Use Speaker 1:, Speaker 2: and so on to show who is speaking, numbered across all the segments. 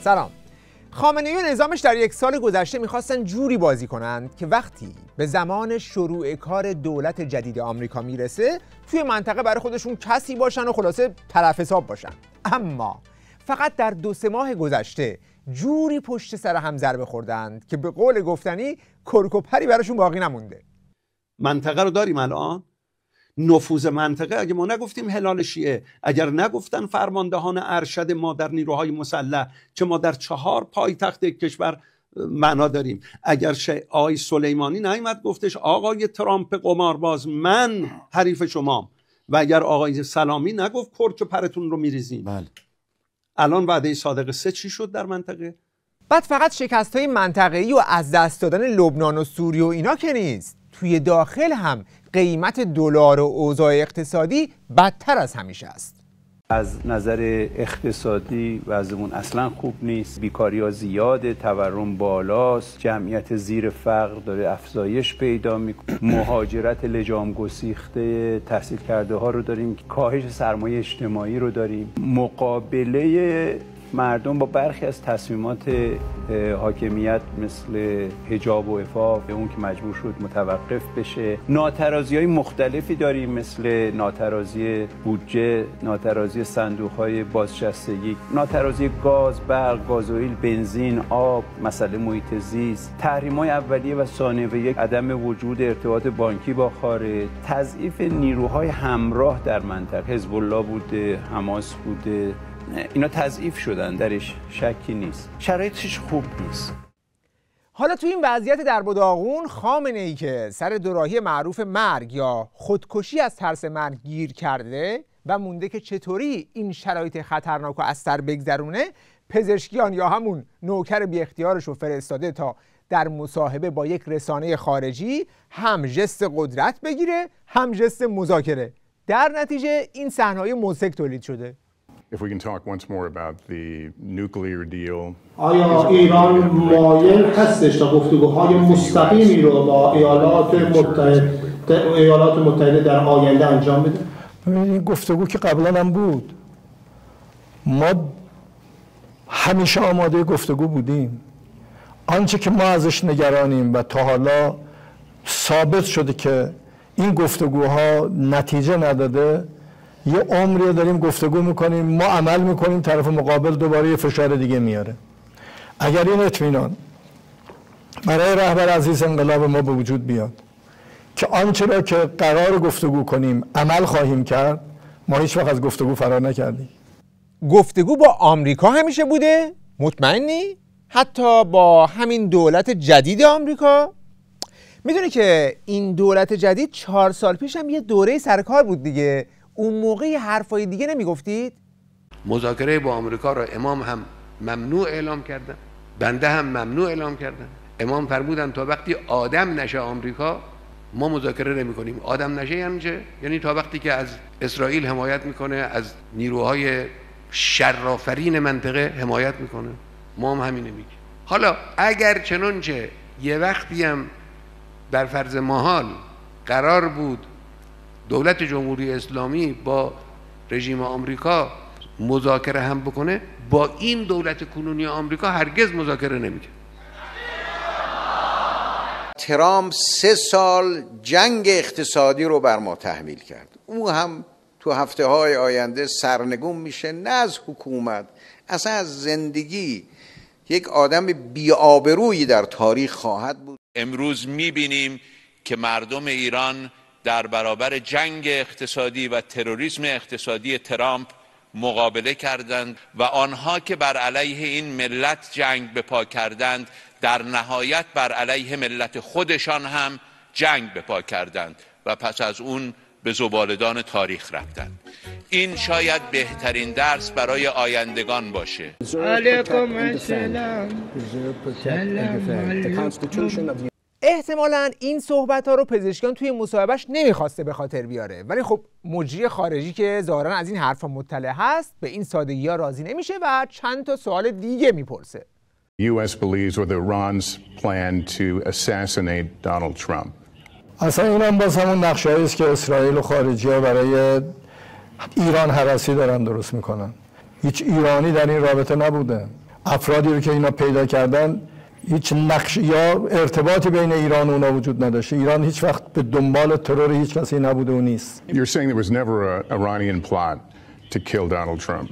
Speaker 1: سلام. خامنه‌ای و نظامش در یک سال گذشته میخواستن جوری بازی کنند که وقتی به زمان شروع کار دولت جدید آمریکا میرسه توی منطقه برای خودشون کسی باشن و خلاصه طرف حساب باشن. اما فقط در 2-3 ماه گذشته جوری پشت سر هم ضربه خوردند که به قول گفتنی کرک و پری براشون باقی نمونده.
Speaker 2: منطقه رو داریم الان. نفوذ منطقه، اگه ما نگفتیم هلال شیعه، اگر نگفتن فرماندهان ارشد ما در نیروهای مسلح، چه ما در 4 پایتخت کشور معنا داریم، اگر آقای سلیمانی نیامد گفتش آقای ترامپ قمارباز من حریف شمام، و اگر آقای سلامی نگفت کرک پرتون رو میریزیم.
Speaker 3: بله.
Speaker 2: الان وعده صادق 3 چی شد در منطقه؟
Speaker 1: بعد فقط شکست‌های منطقه‌ای و از دست دادن لبنان و سوریه و اینا که نیست، توی داخل هم قیمت دلار و اوضاع اقتصادی بدتر از همیشه است.
Speaker 4: از نظر اقتصادی وضعمون اصلا خوب نیست. بیکاری‌ها زیاده، تورم بالاست، جمعیت زیر فقر داره افزایش پیدا میکنه، مهاجرت لجام گسیخته تحصیل کرده ها رو داریم، کاهش سرمایه اجتماعی رو داریم، مقابله مردم با برخی از تصمیمات حاکمیت مثل حجاب و عفاف اون که مجبور شد متوقف بشه، ناترازی‌های مختلفی داریم مثل ناترازی بودجه، ناترازی صندوق‌های بازنشستگی، ناترازی گاز، برق، گازوئیل، بنزین، آب، مسئله محیط زیست، تحریم‌های اولیه و ثانویه، عدم وجود ارتباط بانکی با خارج، تضعیف نیروهای همراه در منطقه، حزب الله بوده، حماس بوده، اینا تضعیف شدن، درش شکی نیست. شرایطش خوب نیست.
Speaker 1: حالا تو این وضعیت درب و داغون، خامنه‌ای که سر دوراهی معروف مرگ یا خودکشی از ترس مرگ گیر کرده و مونده که چطوری این شرایط خطرناک رو از سر بگذرونه، پزشکیان یا همون نوکر بی اختیارش رو فرستاده تا در مصاحبه با یک رسانه خارجی هم ژست قدرت بگیره هم ژست مذاکره. در نتیجه این صحنه‌های مضحک تولید شده.
Speaker 5: If we can talk once more about the nuclear deal.
Speaker 6: آیا ایران مایل هستش تا گفتگوهای مستقیمی رو با ایالات متحده در آینده انجام بده؟
Speaker 7: این گفتگو که قبلا هم بود، ما همیشه آماده گفتگو بودیم. آنچه که ما ازش نگرانیم و تا حالا ثابت شده که این گفتگوها نتیجه نداده، یه عمری داریم گفتگو میکنیم، ما عمل میکنیم، طرف مقابل دوباره یه فشار دیگه میاره. اگر این اطمینان برای رهبر عزیز انقلاب ما به وجود بیاد که آنچه را که قرار گفتگو کنیم عمل خواهیم کرد، ما هیچ وقت از گفتگو فرار نکردیم.
Speaker 1: گفتگو با آمریکا همیشه بوده؟ مطمئنی؟ حتی با همین دولت جدید آمریکا؟ میدونی که این دولت جدید 4 سال پیش هم یه دوره سرکار بود دیگه. اون موقع حرفای دیگه نمیگفتید؟
Speaker 8: مذاکره با آمریکا را امام هم ممنوع اعلام کردن، بنده هم ممنوع اعلام کردن. امام فرمودن تا وقتی آدم نشه آمریکا ما مذاکره نمی کنیم. آدم نشه یعنی چه؟ یعنی تا وقتی که از اسرائیل حمایت میکنه، از نیروهای شرآفرین منطقه حمایت میکنه، ما هم همینه میگیم. حالا اگر چنانچه یه وقتی هم در فرض محال قرار بود دولت جمهوری اسلامی با رژیم آمریکا مذاکره هم بکنه، با این دولت کنونی آمریکا هرگز مذاکره نمیکنه.
Speaker 9: ترامپ 3 سال جنگ اقتصادی رو بر ما تحمیل کرد. او هم تو هفته‌های آینده سرنگون میشه، نه از حکومت، اصلا از زندگی. یک آدم بی‌آبرویی در تاریخ خواهد بود.
Speaker 10: امروز میبینیم که مردم ایران در برابر جنگ اقتصادی و تروریسم اقتصادی ترامپ مقابله کردند و آنها که بر علیه این ملت جنگ به پا کردند در نهایت بر علیه ملت خودشان هم جنگ به پا کردند و پس از اون به زباله‌دان تاریخ رفتند. این شاید بهترین درس برای آیندگان باشه.
Speaker 11: علیکم السلام.
Speaker 1: احتمالاً این صحبت‌ها رو پزشکان توی مصاحبهش نمیخواسته به خاطر بیاره، ولی خب مجری خارجی که ظاهراً از این حرفا مطلع هست به این سادگی‌ها راضی نمیشه و چند تا سوال دیگه میپرسه.
Speaker 5: U.S. believes with Iran's plan to assassinate Donald Trump.
Speaker 7: اصلا این هم باز همون نقشه‌ای است که اسرائیل و خارجی‌ها برای ایران هراسی دارن درست میکنن. هیچ ایرانی در این رابطه نبوده. افرادی رو که اینا پیدا کردن هیچ نقش یا ارتباطی بین ایران و اونا وجود نداشته. ایران هیچ وقت به دنبال ترور هیچ کسی نبوده و نیست.
Speaker 5: You're saying there was never an Iranian plot to kill Donald Trump.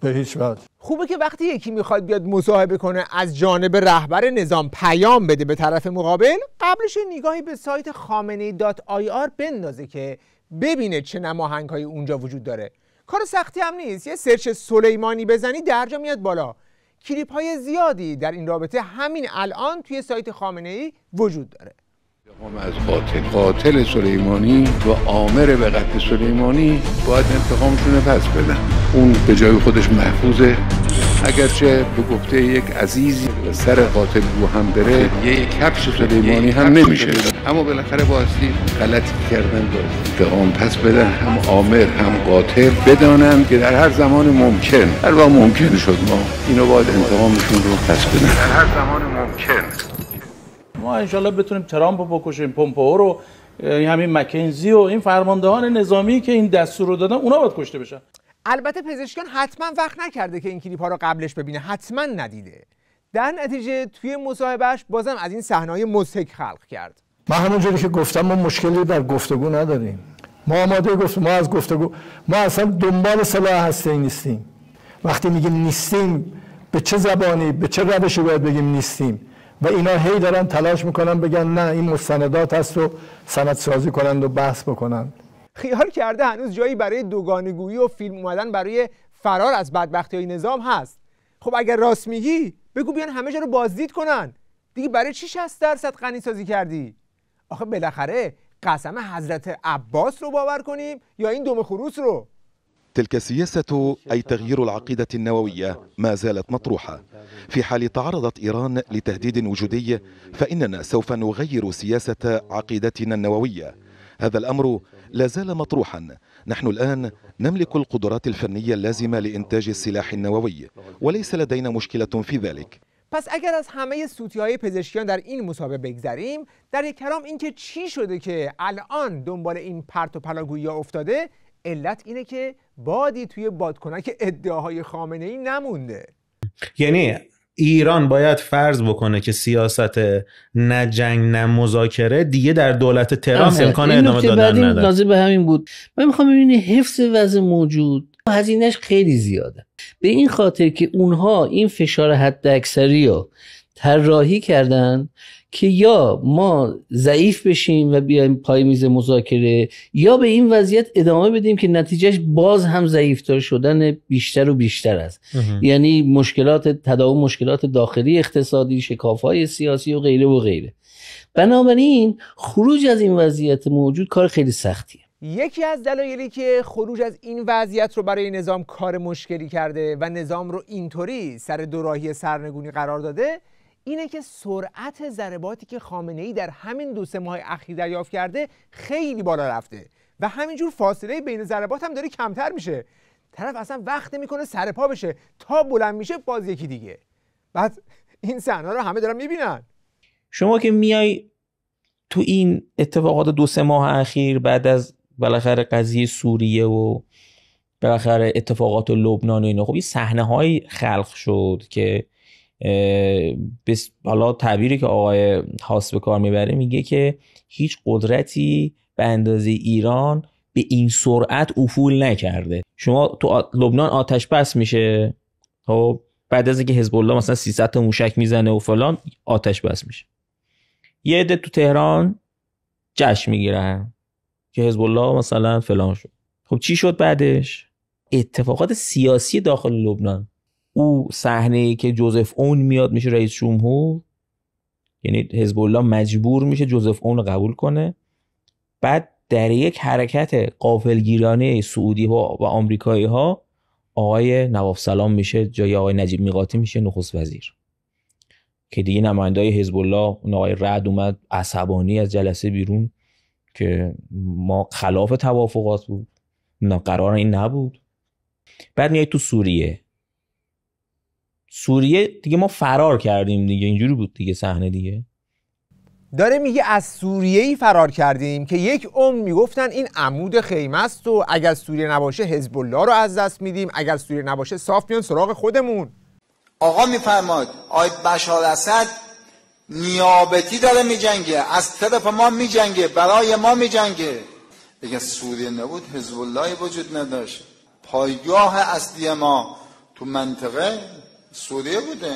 Speaker 7: به هیچ وجه.
Speaker 1: خوبه که وقتی یکی میخواد بیاد مصاحبه کنه از جانب رهبر نظام پیام بده به طرف مقابل، قبلش نگاهی به سایت khamenei.ir بندازه که ببینه چه نماهنگ‌هایی اونجا وجود داره. کار سختی هم نیست. یه سرچ سلیمانی بزنی درجا میاد بالا. کلیپ های زیادی در این رابطه همین الان توی سایت خامنه‌ای وجود داره.
Speaker 8: از قاتل سلیمانی و آمر به قتل سلیمانی باید انتقامشون پس بدن. اون به جای خودش محفوظه، اگرچه به گفته یک عزیزی سر قاتل رو هم بره یک کفش سلیمانی هم نمیشه، اما بالاخره بایستی غلطی کردن با انتقام پس بدن، هم آمر هم قاتل بدانن که در هر زمان ممکن، هر وقت ممکن شد ما اینو باید انتقامشون رو پس بدن در هر زمان ممکن.
Speaker 3: ما انشالله بتونیم ترامپ رو بکشیم، پومپئو رو، همین مکنزی و این فرماندهان نظامی که این دستور رو دادن اونا باید کشته بشن.
Speaker 1: البته پزشکان حتما وقت نکرده که این کلیپ ها رو قبلش ببینه، حتما ندیده. در نتیجه توی مصاحبهش بازم از این صحنه‌های مضحک خلق کرد.
Speaker 7: من همونجوری که گفتم ما مشکلی در گفتگو نداریم. ما آماده گفتم، ما از گفتگو، ما اصلا دنبال سلاح هسته‌ای نیستیم. وقتی میگیم نیستیم به چه زبانی، به چه روشی باید بگیم نیستیم؟ و اینا هی دارن تلاش میکنن بگن نه این مستندات هست و سندسازی کنند و بحث بکنند.
Speaker 1: خیال کرده هنوز جایی برای دوگانه‌گویی و فیلم اومدن برای فرار از بدبختی‌های نظام هست. خب اگر راست میگی بگو بیان همه جا رو بازدید کنن دیگه. برای چی 60% غنی سازی کردی؟ آخه بالاخره قسم حضرت عباس رو باور کنیم یا این دم خروس رو؟
Speaker 12: تلك السياسة أي تغيير العقيدة النووية ما زالت مطروحة. في حال تعرضت إيران لتهديد وجودي فإننا سوف نغير سياسة عقيدتنا النووية. هذا الأمر لا زال مطروحا. نحن الآن نملك القدرات الفنية اللازمة لإنتاج السلاح النووي وليس لدينا مشكلة في ذلك.
Speaker 1: پس اگر از همه سوتی‌های پزشکیان در این مسابقه بگذریم، در یک کلام این که چی شده که الان دنبال این پرت و پلاگویی افتاده، علت اینه که بادی توی بادکنک ادعاهای خامنه‌ای نمونده.
Speaker 13: یعنی ایران باید فرض بکنه که سیاست نه جنگ نه مذاکره دیگه در دولت تهران امکان ادامه دادن نداره.
Speaker 14: لازم به همین بود. من میخوام ببینم حفظ وضع موجود هزینه‌اش خیلی زیاده، به این خاطر که اونها این فشار حداکثری رو طراحی کردن که یا ما ضعیف بشیم و بیایم پای میز مذاکره، یا به این وضعیت ادامه بدیم که نتیجهش باز هم ضعیفتر شدن بیشتر و بیشتر است. یعنی مشکلات تداوم مشکلات داخلی اقتصادی، شکاف‌های سیاسی و غیره و غیره. بنابراین خروج از این وضعیت موجود کار خیلی سختیه.
Speaker 1: یکی از دلایلی که خروج از این وضعیت رو برای نظام کار مشکلی کرده و نظام رو اینطوری سر دوراهی سرنگونی قرار داده اینه که سرعت ضرباتی که خامنه‌ای در همین 2-3 ماه اخیر دریافت کرده خیلی بالا رفته و همینجور فاصله بین ضربات هم داره کمتر میشه. طرف اصلا وقت نمیکنه سر پا بشه، تا بلند میشه باز یکی دیگه. بعد این صحنه رو همه دارن میبینن.
Speaker 13: شما که میای تو این اتفاقات 2-3 ماه اخیر بعد از بالاخره قضیه سوریه و بالاخره اتفاقات لبنان و اینا، خب این صحنه‌های خلق شد که حالا تعبیری که آقای هاس به کار میبره میگه که هیچ قدرتی به اندازه ایران به این سرعت افول نکرده. شما تو لبنان آتش بس میشه، خب بعد از اینکه حزب الله مثلا 300 تا موشک میزنه و فلان آتش بس میشه، یه عده تو تهران جشن میگیرن که حزب الله مثلا فلان شد. خب چی شد بعدش؟ اتفاقات سیاسی داخل لبنان، او صحنه‌ای که جوزف اون میاد میشه رئیس جمهور، یعنی حزب الله مجبور میشه جوزف اون رو قبول کنه، بعد در یک حرکت غافلگیرانه سعودی ها و آمریکایی ها آقای نواف سلام میشه جای آقای نجیب میقاتی میشه نخست وزیر، که دیگه نماینده‌های حزب الله اون آقای رعد اومد عصبانی از جلسه بیرون که ما خلاف توافقات بود، نه قرار این نبود. بعد میای تو سوریه دیگه ما فرار کردیم دیگه، اینجوری بود دیگه صحنه دیگه.
Speaker 1: داره میگه از سوریه‌ای فرار کردیم که یک عمر میگفتن این عمود خیمه است و اگر سوریه نباشه حزب الله رو از دست میدیم، اگر سوریه نباشه صاف میان سراغ خودمون.
Speaker 15: آقا میفرماد آقای بشار اسد نیابتی داره میجنگه، از طرف ما میجنگه، برای ما میجنگه. دیگه سوریه نبود حزب الله وجود نداشت. پایگاه اصلی ما تو منطقه سوریه بوده.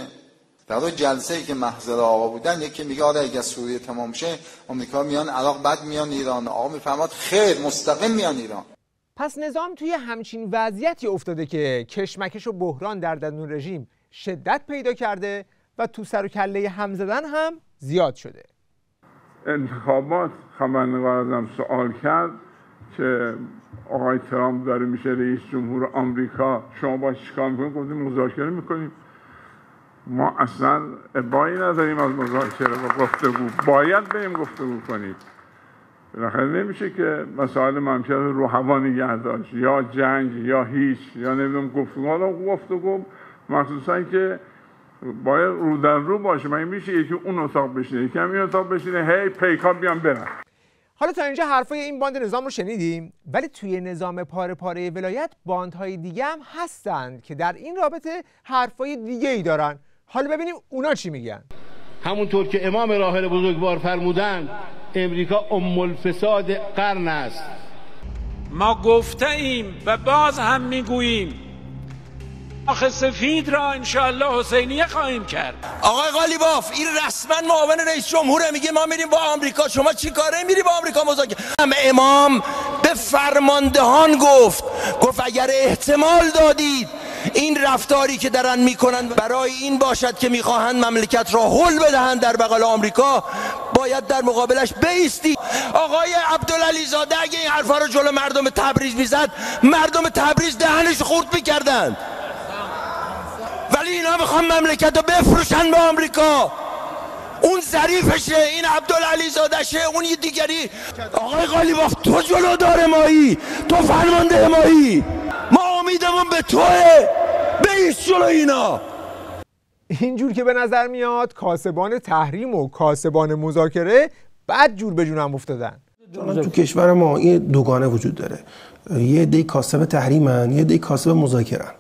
Speaker 15: در اون جلسه‌ای که محضر آقا بودن یکی میگه آره اگه سوریه تمام شه آمریکا میان عراق، بعد میان ایران. آقا میفرماد خیر مستقیم میان ایران.
Speaker 1: پس نظام توی همچین وضعیتی افتاده که کشمکش و بحران در درون رژیم شدت پیدا کرده و تو سر و کله هم زدن هم زیاد شده.
Speaker 16: انتخابات خبرنگار ازم سوال کرد که آقای ترامپ داره میشه رئیس جمهور آمریکا، شما باش چیکار میکنید؟ گفتیم مذاکره میکنیم. ما اصلا ابایی نداریم از مذاکره و گفتگو، باید بریم گفتگو کنیم. بالاخره نمیشه که مسائل مملکت رو هوا نگه داشت، یا جنگ یا هیچ، یا نمیدونم گفتگو مخصوصا که باید رو در رو باشه. من میشه یکی اون اتاق بشینه، یکی هم این اتاق بشینه، هی پیکا بیان برن.
Speaker 1: حالا تا اینجا حرفای این باند نظام رو شنیدیم، ولی توی نظام پاره پاره ولایت باندهای دیگه هم هستند که در این رابطه حرفای دیگه ای دارن. حالا ببینیم اونا چی میگن.
Speaker 17: همونطور که امام راحل بزرگوار فرمودن امریکا ام الفساد قرن است.
Speaker 18: ما گفته ایم و باز هم میگوییم آخ سفید را انشاءالله حسینیه خواهیم کرد.
Speaker 19: آقای قالیباف این رسما معاون رئیس جمهوره، میگه ما میریم با آمریکا. شما چی کاره میری با آمریکا مذاکره؟ امام به فرماندهان گفت اگر احتمال دادید این رفتاری که دارن میکنن برای این باشد که میخواهند مملکت را هل بدهند در بغل آمریکا، باید در مقابلش بایستی. آقای عبدالعلی زاده اگه این حرفا رو جلو مردم تبریز میزد، مردم تبریز دهنش خورد میکردند. ولی اینا میخوان مملکت رو بفروشن به آمریکا. اون ظریفشه، این عبدالعلی زادشه، اون یه دیگری. آقای قالیباف تو جلودار مایی، تو فرمانده مایی، ما امیدمون به توه، بیست جلو اینا.
Speaker 1: اینجور که به نظر میاد کاسبان تحریم و کاسبان مذاکره بد جور به جونم افتادن.
Speaker 20: تو کشور ما این دوگانه وجود داره، یه عده کاسب تحریمن، یه عده کاسب مذاکرهن.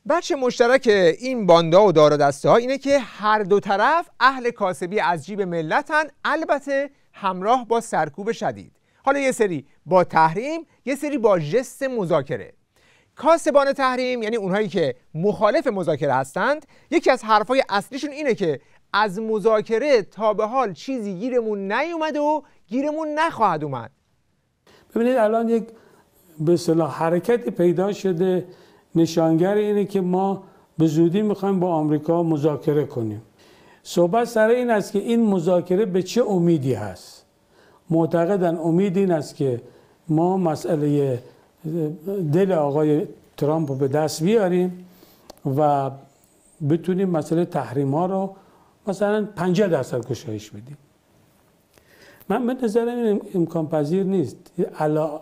Speaker 1: بچه مشترک این باندا و دار و دسته ها اینه که هر دو طرف اهل کاسبی از جیب ملتن، البته همراه با سرکوب شدید. حالا یه سری با تحریم، یه سری با ژست مذاکره. کاسبان تحریم یعنی اونهایی که مخالف مذاکره هستند، یکی از حرفای اصلیشون اینه که از مذاکره تا به حال چیزی گیرمون نیومده و گیرمون نخواهد اومد.
Speaker 21: ببینید الان یک به اصطلاح حرکتی پیدا شده، نشانگر اینه که ما به زودی میخوایم با آمریکا مذاکره کنیم. صحبت سر این است که این مذاکره به چه امیدی هست. معتقدن امید این است که ما مسئله دل آقای ترامپ رو به دست بیاریم و بتونیم مسئله تحریم ها رو مثلا 50% گشایش بدیم. من به نظرم این امکان پذیر نیست،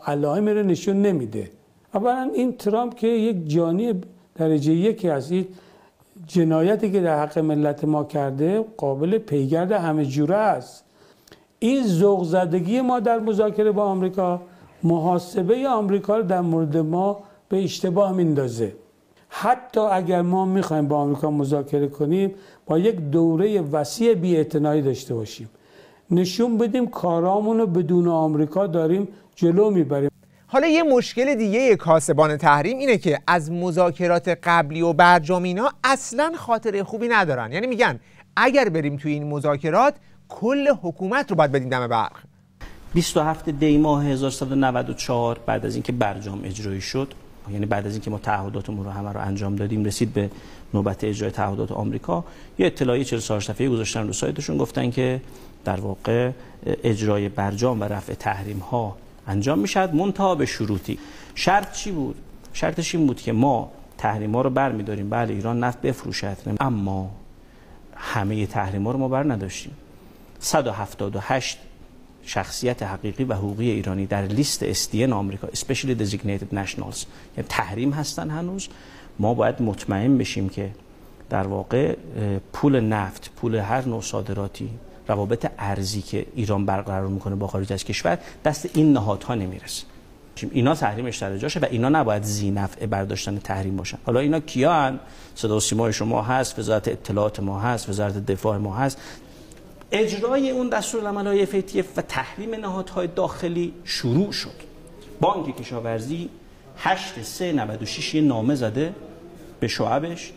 Speaker 21: علائمی رو نشون نمیده. اولا این ترامپ که یک جانی درجه یکی از این جنایتی که در حق ملت ما کرده قابل پیگرد همه جوره است. این ذوق زدگی ما در مذاکره با آمریکا محاسبه آمریکا رو در مورد ما به اشتباه میندازه. حتی اگر ما میخوایم با آمریکا مذاکره کنیم با یک دوره وسیع بی‌اعتنایی داشته باشیم، نشون بدیم کارامون رو بدون آمریکا داریم جلو میبریم.
Speaker 1: حالا یه مشکل دیگه کاسبان تحریم اینه که از مذاکرات قبلی و برجامینا اصلاً خاطره خوبی ندارن. یعنی میگن اگر بریم توی این مذاکرات کل حکومت رو باید بدیم دم برق.
Speaker 22: 27 دی ماه 1394 بعد از اینکه برجام اجرایی شد، یعنی بعد از اینکه ما تعهداتمون رو همه رو انجام دادیم، رسید به نوبت اجرای تعهدات آمریکا، یه اطلاعیه 44 صفحه‌ای گذاشتن رو سایتشون، گفتن که در واقع اجرای برجام و رفع تحریم ها انجام میشد منتها به شروطی. شرط چی بود؟ شرطش این بود که ما تحریم ها رو برمی‌داریم، بله ایران نفت بفروشد، اما همه تحریم ها رو ما بر نداشتیم. 178 شخصیت حقیقی و حقوقی ایرانی در لیست SDN آمریکا Specially Designated Nationals یعنی تحریم هستن هنوز. ما باید مطمئن بشیم که در واقع پول نفت، پول هر نوع صادراتی، روابط ارزی که ایران برقرار میکنه با خارج از کشور دست این نهادها نمیرسه. اینا تحریمش سر جاشه و اینا نباید ذی‌نفع برداشتن تحریم باشن. حالا اینا کیان؟ صدا و سیمای شما هست، وزارت اطلاعات ما هست، وزارت دفاع ما هست. اجرای اون دستورالعمل‌های FATF و تحریم نهادهای داخلی شروع شد. بانک کشاورزی 8/3/96 نامه زده به شعبش،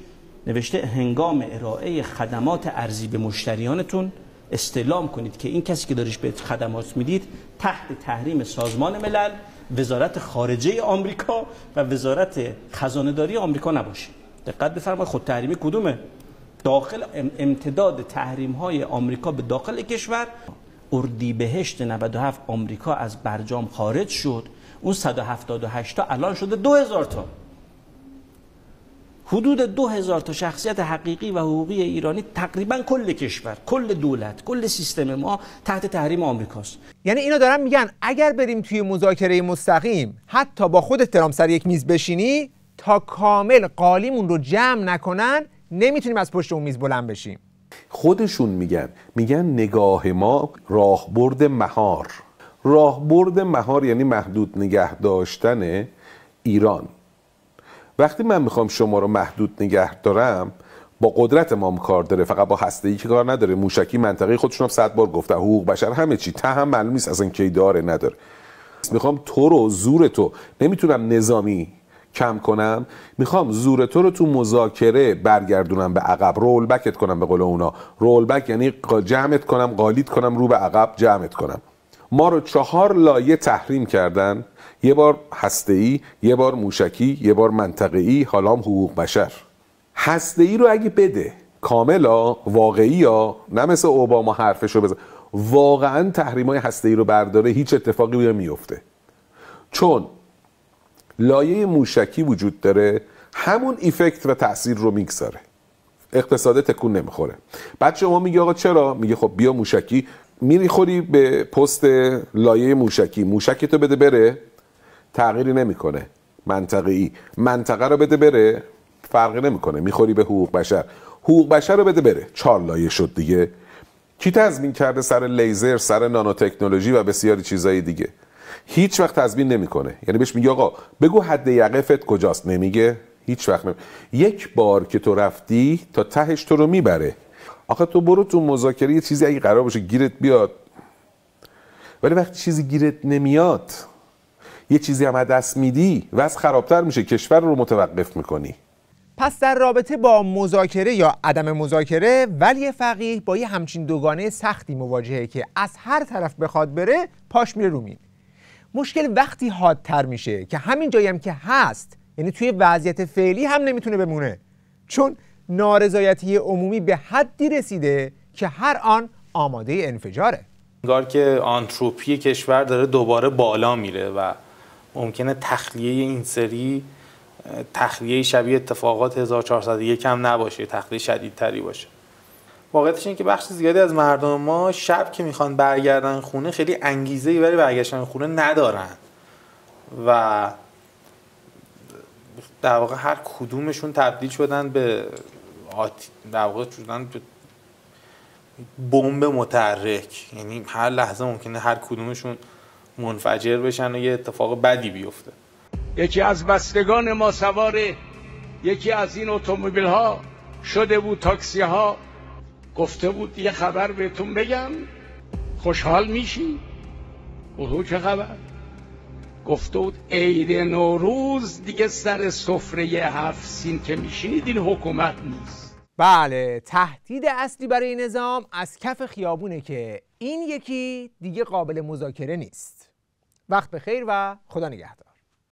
Speaker 22: نوشته هنگام ارائه خدمات ارزی به مشتریانتون استعلام کنید که این کسی که دارش به خدمات میدید تحت تحریم سازمان ملل، وزارت خارجه آمریکا و وزارت خزانه‌داری آمریکا نباشه. دقت بفرمایید خود تحریمی کدومه؟ داخل امتداد تحریم‌های آمریکا به داخل کشور. اردیبهشت 97 آمریکا از برجام خارج شد. اون 178 تا الان شده 2000 تا. حدود 2000 تا شخصیت حقیقی و حقوقی ایرانی، تقریبا کل کشور، کل دولت، کل سیستم ما تحت تحریم آمریکاست.
Speaker 1: یعنی اینا دارن میگن اگر بریم توی مذاکره مستقیم حتی با خود ترامپ سر یک میز بشینی، تا کامل قالیمون رو جمع نکنن نمیتونیم از پشت اون میز بلند بشیم.
Speaker 2: خودشون میگن نگاه ما راهبرد مهار. راهبرد مهار یعنی محدود نگه داشتن ایران. وقتی من میخوام شما رو محدود نگه دارم، با قدرت ما کار داره، فقط با هسته‌ای که کار نداره. موشکی منطقه خودشون هم 100 بار گفته، حقوق بشر، همه چی، ته هم معلوم نیست اصلا کی داره نداره. میخوام تو رو، زور تو نمیتونم نظامی کم کنم، میخوام زور تو رو تو مذاکره برگردونم به عقب، رول بکت کنم. به قول اونا رول بک یعنی جمعت کنم، قالیت کنم، رو به عقب جمعت کنم. ما رو 4 لایه تحریم کردن، یه بار هسته‌ای، یه بار موشکی، یه بار منطقه‌ای، حالا هم حقوق بشر. هسته‌ای رو اگه بده کاملا، واقعی ها، نه مثل اوباما حرفشو بزن، واقعا تحریم‌های هسته‌ای رو برداره، هیچ اتفاقی میفته. چون لایه موشکی وجود داره، همون ایفکت و تأثیر رو میگذاره، اقتصاد تکون نمیخوره. بعد شما میگه آقا چرا؟ میگه خب بیا موشکی، میری خوری به پست لایه موشکی، موشکتو بده بره، تغییری نمیکنه. منطقه‌ای، منطقه رو بده بره، فرقی نمیکنه. میخوری به حقوق بشر، حقوق بشر رو بده بره، 4 لایه شد دیگه. کی تضمین کرده سر لیزر، سر نانو تکنولوژی و بسیاری چیزای دیگه؟ هیچ وقت تضمین نمیکنه. یعنی بهش میگه آقا بگو حد یقفت کجاست، نمیگه، هیچ وقت یک بار که تو رفتی تا تهش تو رو میبره. آخه تو برو تو مذاکره یه چیزی اگه قرار باشه گیرت بیاد، ولی وقتی چیزی گیرت نمیاد، یه چیزی هم دست میدی، وضع خرابتر میشه، کشور رو متوقف میکنی.
Speaker 1: پس در رابطه با مذاکره یا عدم مذاکره، ولی فقیه با یه همچین دوگانه سختی مواجهه که از هر طرف بخواد بره پاش میره رو میل. مشکل وقتی حادتر میشه که همین جایی هم که هست، یعنی توی وضعیت فعلی هم نمیتونه بمونه، چون نارضایتی عمومی به حدی رسیده که هر آن آماده انفجاره.
Speaker 4: انگار که آنتروپی کشور داره دوباره بالا میره و ممکنه تخلیه این سری تخلیه شبیه اتفاقات 1401 هم نباشه، تخلیه شدیدتری باشه. واقعیتش اینه که بخش زیادی از مردم ما شب که میخوان برگردن خونه خیلی انگیزه‌ای برای برگشتن خونه ندارن و در واقع هر کدومشون تبدیل شدن به در واقع شدن به بمب متحرک. یعنی هر لحظه ممکنه هر کدومشون منفجر بشن و یه اتفاق بدی بیفته.
Speaker 18: یکی از بستگان ما سوار یکی از این اتومبیل ها شده بود، تاکسی ها، گفته بود یه خبر بهتون بگم، خوشحال میشی؟ اوه چه خبر؟ گفته بود عید نوروز دیگه سر سفره 7 سین که میشینید این حکومت نیست.
Speaker 1: بله، تهدید اصلی برای نظام از کف خیابونه که این یکی دیگه قابل مذاکره نیست. وقت بخیر و خدا نگهدار.